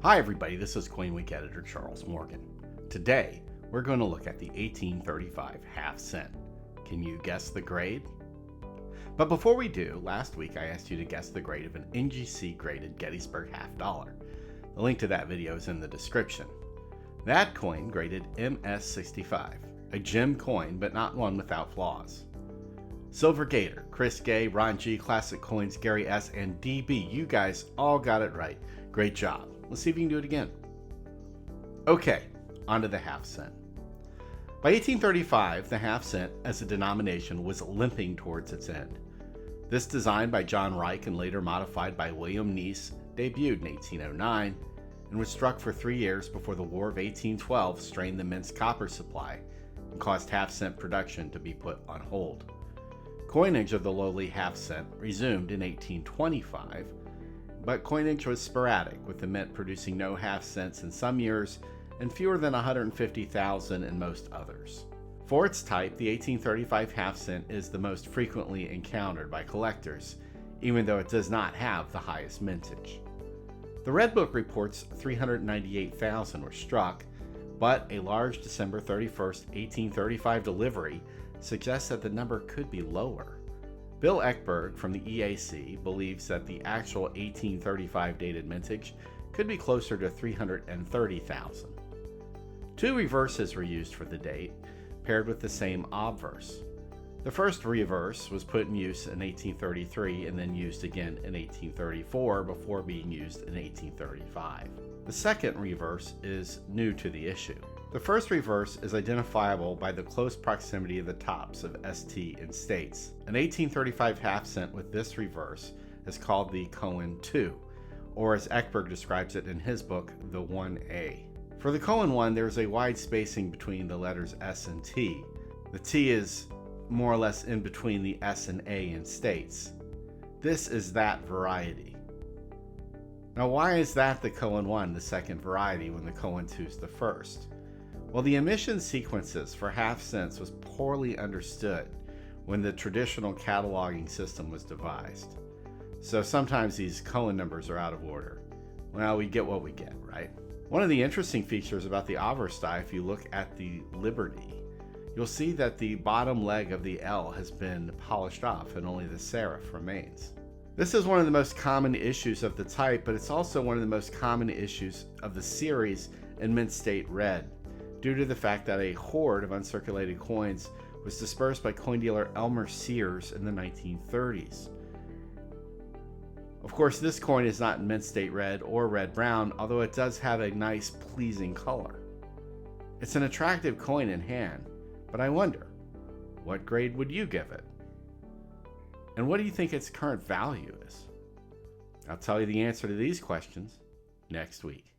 Hi everybody, this is Coin Week editor Charles Morgan. Today, we're going to look at the 1835 half cent. Can you guess the grade? But before we do, last week I asked you to guess the grade of an NGC graded Gettysburg half dollar. The link to that video is in the description. That coin graded MS65, a gem coin but not one without flaws. Silver Gator, Chris Gay, Ron G, Classic Coins, Gary S, and DB, you guys all got it right. Great job. Let's see if you can do it again. Okay, on to the half cent. By 1835, the half cent as a denomination was limping towards its end. This design by John Reich and later modified by William Neese debuted in 1809 and was struck for 3 years before the War of 1812 strained the mint's copper supply and caused half cent production to be put on hold. Coinage of the lowly half cent resumed in 1825, but coinage was sporadic, with the mint producing no half cents in some years and fewer than 150,000 in most others. For its type, the 1835 half cent is the most frequently encountered by collectors, even though it does not have the highest mintage. The Red Book reports 398,000 were struck, but a large December 31st, 1835 delivery suggests that the number could be lower. Bill Eckberg from the EAC believes that the actual 1835 dated mintage could be closer to 330,000. Two reverses were used for the date, paired with the same obverse. The first reverse was put in use in 1833 and then used again in 1834 before being used in 1835. The second reverse is new to the issue. The first reverse is identifiable by the close proximity of the tops of ST and states. An 1835 half cent with this reverse is called the Cohen II, or as Eckberg describes it in his book, the 1A. For the Cohen I, there is a wide spacing between the letters S and T. The T is more or less in between the S and A in states. This is that variety. Now, why is that the Cohen I, the second variety, when the Cohen II is the first? Well, the emission sequences for half cents was poorly understood when the traditional cataloging system was devised. So sometimes these Cohen numbers are out of order. Well, we get what we get, right? One of the interesting features about the obverse die, if you look at the Liberty, you'll see that the bottom leg of the L has been polished off and only the serif remains. This is one of the most common issues of the type, but it's also one of the most common issues of the series in mint state red, due to the fact that a hoard of uncirculated coins was dispersed by coin dealer Elmer Sears in the 1930s. Of course, this coin is not in mint state red or red brown, although it does have a nice, pleasing color. It's an attractive coin in hand, but I wonder, what grade would you give it? And what do you think its current value is? I'll tell you the answer to these questions next week.